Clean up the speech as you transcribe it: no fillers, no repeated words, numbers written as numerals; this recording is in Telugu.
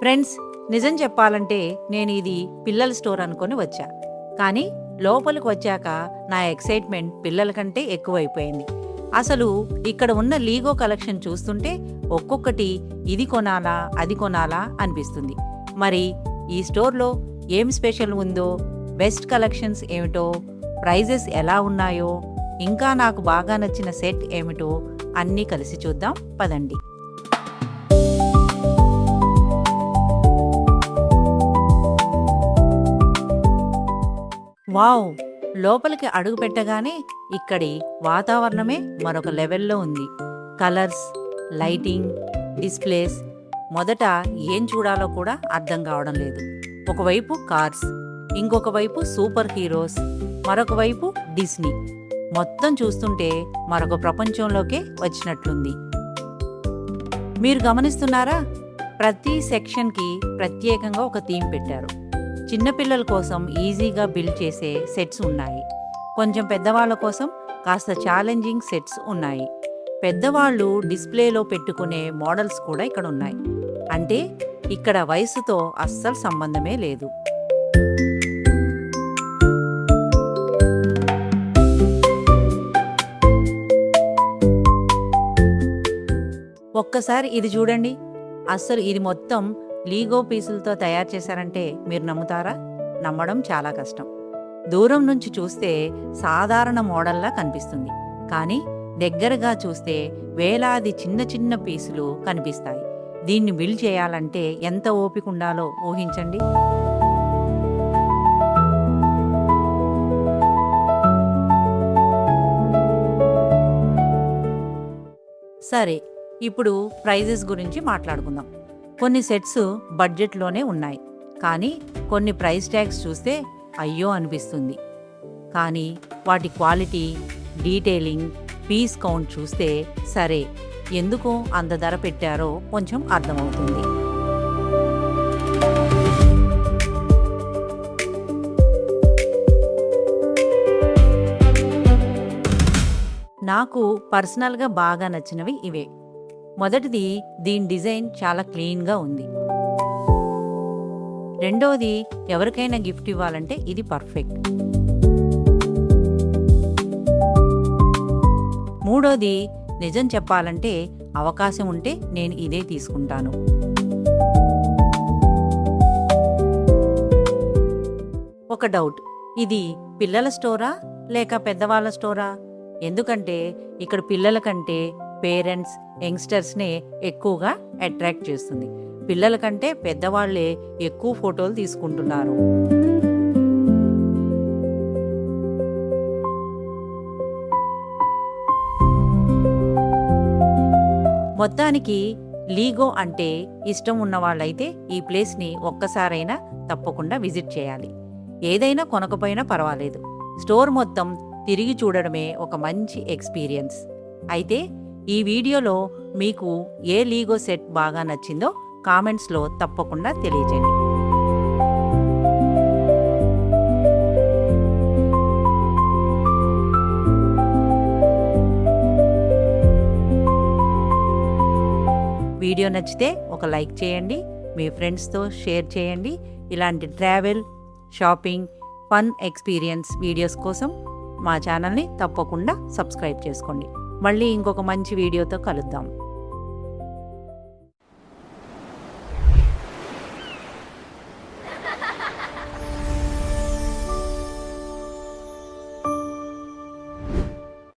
ఫ్రెండ్స్, నిజం చెప్పాలంటే నేను ఇది పిల్లల స్టోర్ అనుకొని వచ్చా. కానీ లోపలికి వచ్చాక నా ఎక్సైట్మెంట్ పిల్లల కంటే ఎక్కువైపోయింది. అసలు ఇక్కడ ఉన్న లీగో కలెక్షన్ చూస్తుంటే ఒక్కొక్కటి ఇది కొనాలా అది కొనాలా అనిపిస్తుంది. మరి ఈ స్టోర్లో ఏం స్పెషల్ ఉందో, బెస్ట్ కలెక్షన్స్ ఏమిటో, ప్రైజెస్ ఎలా ఉన్నాయో, ఇంకా నాకు బాగా నచ్చిన సెట్ ఏమిటో అన్నీ కలిసి చూద్దాం పదండి. వావ్! లోపలికి అడుగు పెట్టగానే ఇక్కడి వాతావరణమే మరొక లెవెల్లో ఉంది. కలర్స్, లైటింగ్, డిస్ప్లేస్, మొదట ఏం చూడాలో కూడా అర్థం కావడం లేదు. ఒకవైపు కార్స్, ఇంకొక వైపు సూపర్ హీరోస్, మరొక వైపు డిస్నీ. మొత్తం చూస్తుంటే మరొక ప్రపంచంలోకే వచ్చినట్లుంది. మీరు గమనిస్తున్నారా? ప్రతి సెక్షన్కి ప్రత్యేకంగా ఒక థీమ్ పెట్టారు. చిన్నపిల్లల కోసం ఈజీగా బిల్డ్ చేసే సెట్స్ ఉన్నాయి. కొంచెం పెద్దవాళ్ళ కోసం కాస్త ఛాలెంజింగ్ సెట్స్ ఉన్నాయి. పెద్దవాళ్ళు డిస్ప్లేలో పెట్టుకునే మోడల్స్ కూడా ఇక్కడ ఉన్నాయి. అంటే ఇక్కడ వయసుతో అస్సలు సంబంధమే లేదు. ఒక్కసారి ఇది చూడండి. అస్సలు ఇది మొత్తం లీగో పీసులతో తయారు చేశారంటే మీరు నమ్ముతారా? నమ్మడం చాలా కష్టం. దూరం నుంచి చూస్తే సాధారణ మోడల్లా కనిపిస్తుంది. కానీ దగ్గరగా చూస్తే వేలాది చిన్న చిన్న పీసులు కనిపిస్తాయి. దీన్ని బిల్డ్ చేయాలంటే ఎంత ఓపిక ఉండాలో ఊహించండి. సరే, ఇప్పుడు ప్రైజెస్ గురించి మాట్లాడుకుందాం. కొన్ని సెట్స్ బడ్జెట్లోనే ఉన్నాయి. కానీ కొన్ని ప్రైస్ ట్యాగ్స్ చూస్తే అయ్యో అనిపిస్తుంది. కానీ వాటి క్వాలిటీ, డీటెయిలింగ్, పీస్ కౌంట్ చూస్తే సరే, ఎందుకు అంత ధర పెట్టారో కొంచెం అర్థమవుతుంది. నాకు పర్సనల్గా బాగా నచ్చినవి ఇవే. మొదటిది, దీని డిజైన్ చాలా క్లీన్గా ఉంది. రెండోది, ఎవరికైనా గిఫ్ట్ ఇవ్వాలంటే ఇది పర్ఫెక్ట్. మూడోది, నిజం చెప్పాలంటే అవకాశం ఉంటే నేను ఇదే తీసుకుంటాను. ఒక డౌట్, ఇది పిల్లల స్టోరా లేక పెద్దవాళ్ళ స్టోరా? ఎందుకంటే ఇక్కడ పిల్లల కంటే పేరెంట్స్, యంగ్స్టర్స్నే ఎక్కువగా అట్రాక్ట్ చేస్తుంది. పిల్లల కంటే పెద్దవాళ్లే ఎక్కువ ఫోటోలు తీసుకుంటున్నారు. మొత్తానికి లీగో అంటే ఇష్టం ఉన్న వాళ్ళైతే ఈ ప్లేస్ని ఒక్కసారైనా తప్పకుండా విజిట్ చేయాలి. ఏదైనా కొనకపోయినా పర్వాలేదు, స్టోర్ మొత్తం తిరిగి చూడడమే ఒక మంచి ఎక్స్పీరియన్స్. అయితే ఈ వీడియోలో మీకు ఏ లీగో సెట్ బాగా నచ్చిందో కామెంట్స్లో తప్పకుండా తెలియజేయండి. వీడియో నచ్చితే ఒక లైక్ చేయండి, మీ ఫ్రెండ్స్తో షేర్ చేయండి. ఇలాంటి travel, shopping, fun experience videos కోసం మా ఛానల్ని తప్పకుండా సబ్స్క్రైబ్ చేసుకోండి. మళ్ళీ ఇంకొక మంచి వీడియోతో కలుద్దాం.